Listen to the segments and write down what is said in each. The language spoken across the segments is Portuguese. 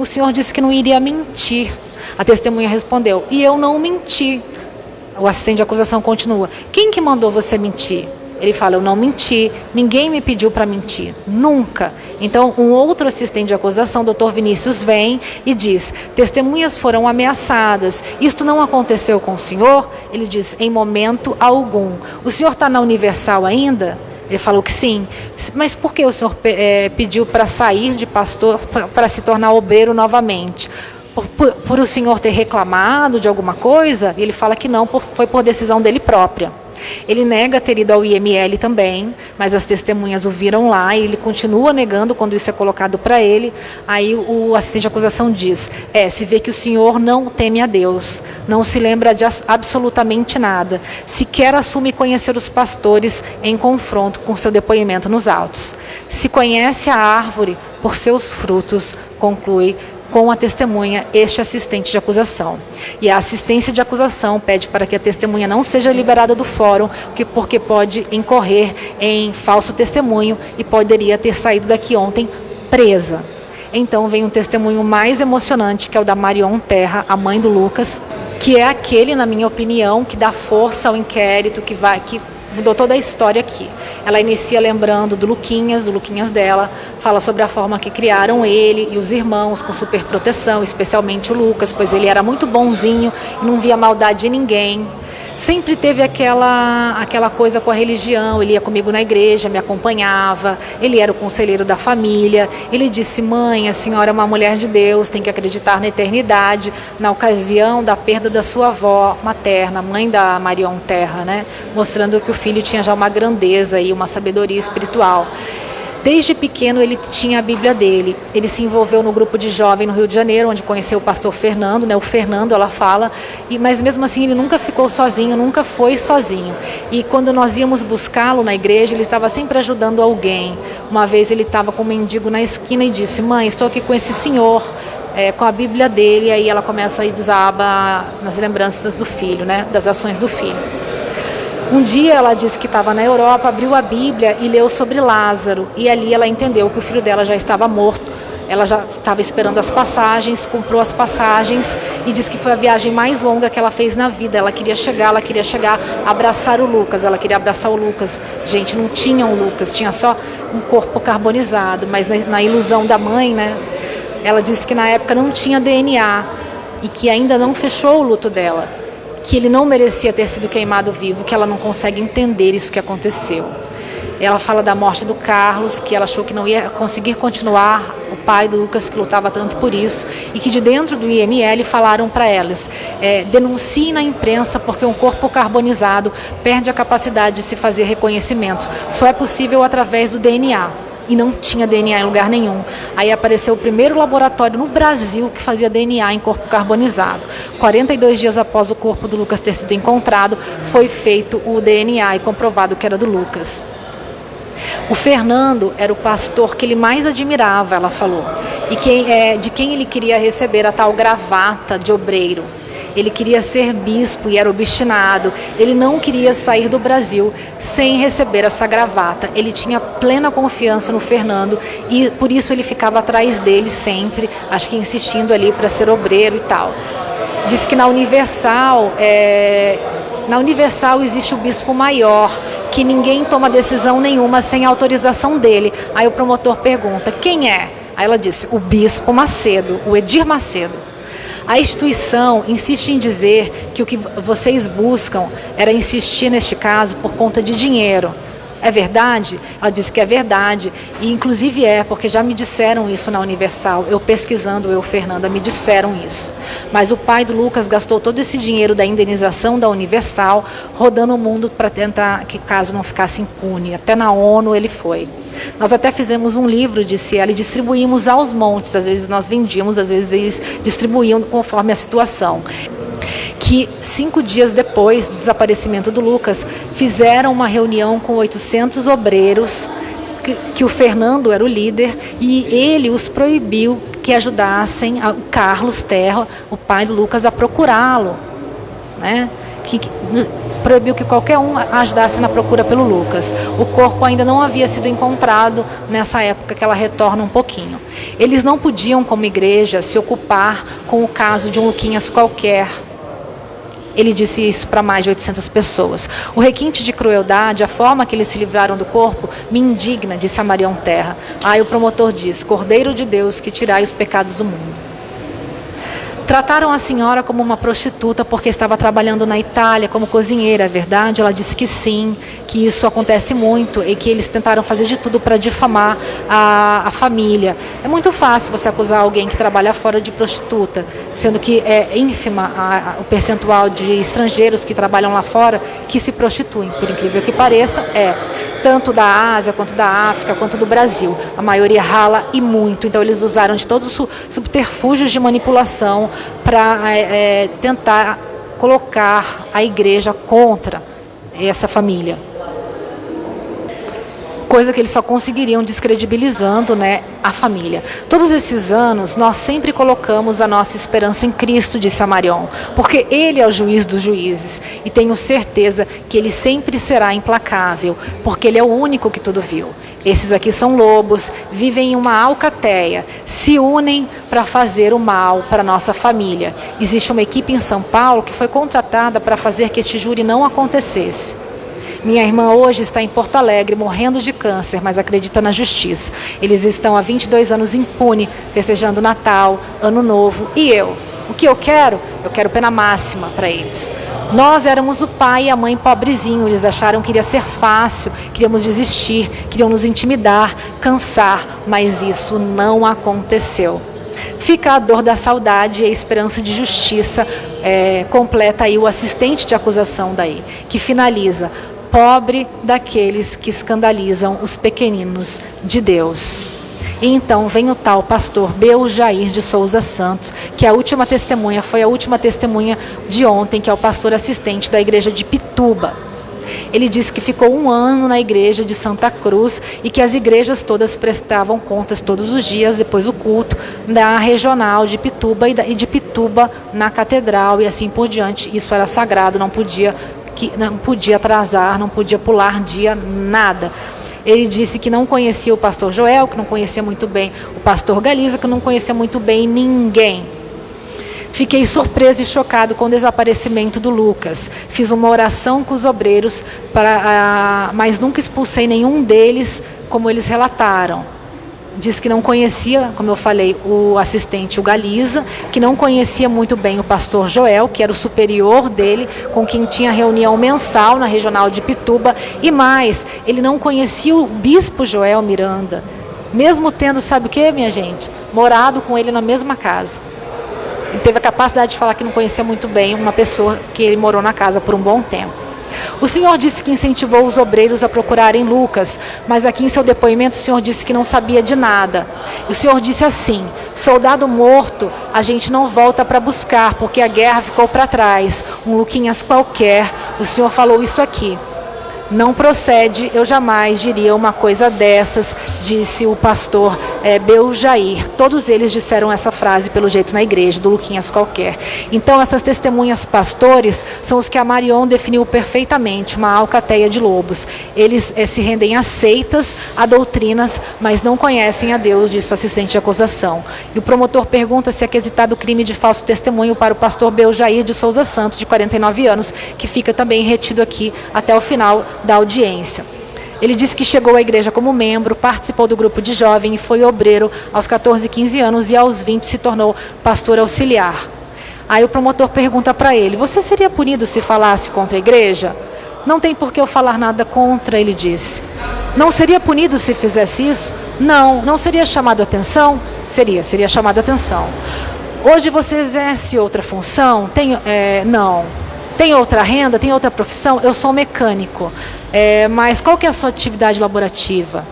O senhor disse que não iria mentir. A testemunha respondeu: e eu não menti. O assistente de acusação continua: quem que mandou você mentir? Ele fala: eu não menti, ninguém me pediu para mentir, nunca. Então, um outro assistente de acusação, Dr. Vinícius, vem e diz: testemunhas foram ameaçadas, isto não aconteceu com o senhor? Ele diz: em momento algum. O senhor está na Universal ainda? Ele falou que sim. Mas por que o senhor pediu para sair de pastor para se tornar obreiro novamente? Por o senhor ter reclamado de alguma coisa? Ele fala que não, foi por decisão dele própria. Ele nega ter ido ao IML também, mas as testemunhas o viram lá e ele continua negando quando isso é colocado para ele. Aí o assistente de acusação diz: se vê que o senhor não teme a Deus, não se lembra de absolutamente nada, sequer assume conhecer os pastores em confronto com seu depoimento nos autos. Se conhece a árvore por seus frutos, conclui com a testemunha este assistente de acusação. E a assistência de acusação pede para que a testemunha não seja liberada do fórum, porque pode incorrer em falso testemunho e poderia ter saído daqui ontem presa. Então vem um testemunho mais emocionante, que é o da Marion Terra, a mãe do Lucas, que é aquele, na minha opinião, que dá força ao inquérito, que mudou toda a história aqui. Ela inicia lembrando do Luquinhas dela, fala sobre a forma que criaram ele e os irmãos com super proteção, especialmente o Lucas, pois ele era muito bonzinho e não via maldade em ninguém. Sempre teve aquela coisa com a religião, ele ia comigo na igreja, me acompanhava, ele era o conselheiro da família. Ele disse: mãe, a senhora é uma mulher de Deus, tem que acreditar na eternidade. Na ocasião da perda da sua avó materna, mãe da Marion Terra, né? Mostrando que o filho tinha já uma grandeza e uma sabedoria espiritual. Desde pequeno ele tinha a Bíblia dele. Ele se envolveu no grupo de jovem no Rio de Janeiro, onde conheceu o pastor Fernando, né? O Fernando, ela fala, mas mesmo assim ele nunca ficou sozinho, nunca foi sozinho. E quando nós íamos buscá-lo na igreja, ele estava sempre ajudando alguém. Uma vez ele estava com um mendigo na esquina e disse: mãe, estou aqui com esse senhor, com a Bíblia dele. E aí ela começa a desaba nas lembranças do filho, né? Das ações do filho. Um dia ela disse que estava na Europa, abriu a Bíblia e leu sobre Lázaro. E ali ela entendeu que o filho dela já estava morto. Ela já estava esperando as passagens, comprou as passagens e disse que foi a viagem mais longa que ela fez na vida. Ela queria chegar, abraçar o Lucas. Ela queria abraçar o Lucas. Gente, não tinha um Lucas, tinha só um corpo carbonizado. Mas na ilusão da mãe, né? Ela disse que na época não tinha DNA e que ainda não fechou o luto dela, que ele não merecia ter sido queimado vivo, que ela não consegue entender isso que aconteceu. Ela fala da morte do Carlos, que ela achou que não ia conseguir continuar, o pai do Lucas, que lutava tanto por isso, e que de dentro do IML falaram para elas: denuncie na imprensa, porque um corpo carbonizado perde a capacidade de se fazer reconhecimento. Só é possível através do DNA. E não tinha DNA em lugar nenhum. Aí apareceu o primeiro laboratório no Brasil que fazia DNA em corpo carbonizado. 42 dias após o corpo do Lucas ter sido encontrado, foi feito o DNA e comprovado que era do Lucas. O Fernando era o pastor que ele mais admirava, ela falou, e de quem ele queria receber a tal gravata de obreiro. Ele queria ser bispo e era obstinado. Ele não queria sair do Brasil sem receber essa gravata. Ele tinha plena confiança no Fernando e por isso ele ficava atrás dele sempre, acho que insistindo ali para ser obreiro e tal. Diz que na Universal existe o bispo maior, que ninguém toma decisão nenhuma sem autorização dele. Aí o promotor pergunta: quem é? Aí ela disse: o bispo Macedo, o Edir Macedo. A instituição insiste em dizer que o que vocês buscam era insistir neste caso por conta de dinheiro. É verdade? Ela disse que é verdade, e inclusive porque já me disseram isso na Universal, eu pesquisando, Fernanda, me disseram isso. Mas o pai do Lucas gastou todo esse dinheiro da indenização da Universal, rodando o mundo para tentar que o caso não ficasse impune. Até na ONU ele foi. Nós até fizemos um livro, disse ela, e distribuímos aos montes. Às vezes nós vendíamos, às vezes eles distribuíam conforme a situação. Que 5 dias depois do desaparecimento do Lucas, fizeram uma reunião com 800 obreiros, que o Fernando era o líder, e ele os proibiu que ajudassem o Carlos Terra, o pai do Lucas, a procurá-lo. né? Que proibiu que qualquer um ajudasse na procura pelo Lucas. O corpo ainda não havia sido encontrado nessa época que ela retorna um pouquinho. Eles não podiam, como igreja, se ocupar com o caso de um Luquinhas qualquer. Ele disse isso para mais de 800 pessoas. O requinte de crueldade, a forma que eles se livraram do corpo, me indigna, disse a Marião Terra. Aí o promotor diz: Cordeiro de Deus, que tirai os pecados do mundo. Trataram a senhora como uma prostituta porque estava trabalhando na Itália como cozinheira, é verdade? Ela disse que sim, que isso acontece muito e que eles tentaram fazer de tudo para difamar a família. É muito fácil você acusar alguém que trabalha fora de prostituta, sendo que é ínfima o percentual de estrangeiros que trabalham lá fora que se prostituem, por incrível que pareça, tanto da Ásia, quanto da África, quanto do Brasil. A maioria rala e muito, então eles usaram de todos os subterfúgios de manipulação para tentar colocar a igreja contra essa família. Coisa que eles só conseguiriam descredibilizando, a família. Todos esses anos, nós sempre colocamos a nossa esperança em Cristo, disse a Marion, porque Ele é o juiz dos juízes, e tenho certeza que Ele sempre será implacável, porque Ele é o único que tudo viu. Esses aqui são lobos, vivem em uma alcateia, se unem para fazer o mal para a nossa família. Existe uma equipe em São Paulo que foi contratada para fazer que este júri não acontecesse. Minha irmã hoje está em Porto Alegre, morrendo de câncer, mas acredita na justiça. Eles estão há 22 anos impune, festejando Natal, Ano Novo. E eu? O que eu quero? Eu quero pena máxima para eles. Nós éramos o pai e a mãe pobrezinho. Eles acharam que iria ser fácil, queríamos desistir, queriam nos intimidar, cansar, mas isso não aconteceu. Fica a dor da saudade e a esperança de justiça, completa aí o assistente de acusação daí, que finaliza: pobre daqueles que escandalizam os pequeninos de Deus. E então vem o tal pastor Beljair de Souza Santos, que a última testemunha, foi a última testemunha de ontem, que é o pastor assistente da igreja de Pituba. Ele disse que ficou 1 ano na igreja de Santa Cruz e que as igrejas todas prestavam contas todos os dias, depois do culto, da regional de Pituba e de Pituba na catedral e assim por diante. Isso era sagrado, não podia atrasar, não podia pular dia, nada. Ele disse que não conhecia o pastor Joel, que não conhecia muito bem o pastor Galiza, que não conhecia muito bem ninguém. Fiquei surpreso e chocado com o desaparecimento do Lucas. Fiz uma oração com os obreiros, mas nunca expulsei nenhum deles, como eles relataram. Diz que não conhecia, como eu falei, o assistente, o Galiza, que não conhecia muito bem o pastor Joel, que era o superior dele, com quem tinha reunião mensal na regional de Pituba, e mais, ele não conhecia o bispo Joel Miranda, mesmo tendo, sabe o que, minha gente? Morado com ele na mesma casa. Ele teve a capacidade de falar que não conhecia muito bem uma pessoa que ele morou na casa por um bom tempo. O senhor disse que incentivou os obreiros a procurarem Lucas, mas aqui em seu depoimento o senhor disse que não sabia de nada. O senhor disse assim: soldado morto a gente não volta para buscar, porque a guerra ficou para trás, um Luquinhas qualquer. O senhor falou isso aqui. Não procede, eu jamais diria uma coisa dessas, disse o pastor Beljair. Todos eles disseram essa frase, pelo jeito, na igreja, do Luquinhas qualquer. Então, essas testemunhas pastores são os que a Marion definiu perfeitamente, uma alcateia de lobos. Eles se rendem a seitas, a doutrinas, mas não conhecem a Deus, disse o assistente de acusação. E o promotor pergunta se é quesitado crime de falso testemunho para o pastor Beljair de Souza Santos, de 49 anos, que fica também retido aqui até o final da audiência. Ele disse que chegou à igreja como membro, participou do grupo de jovem e foi obreiro aos 14, 15 anos e aos 20 se tornou pastor auxiliar. Aí o promotor pergunta para ele: você seria punido se falasse contra a igreja? Não tem por que eu falar nada contra, ele disse. Não seria punido se fizesse isso? Não seria chamado a atenção? Seria chamado a atenção. Hoje você exerce outra função? Não. Tem outra renda? Tem outra profissão? Eu sou mecânico. Mas qual que é a sua atividade laborativa?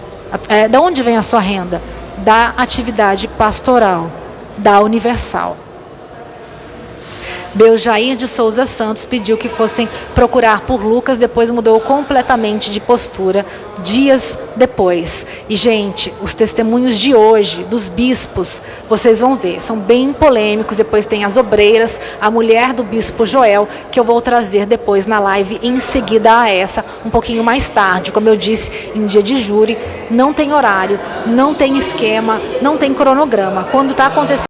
Da onde vem a sua renda? Da atividade pastoral, da Universal. Beljair de Souza Santos pediu que fossem procurar por Lucas, depois mudou completamente de postura dias depois. E, gente, os testemunhos de hoje, dos bispos, vocês vão ver, são bem polêmicos. Depois tem as obreiras, a mulher do bispo Joel, que eu vou trazer depois na live em seguida a essa, um pouquinho mais tarde. Como eu disse, em dia de júri, não tem horário, não tem esquema, não tem cronograma. Quando está acontecendo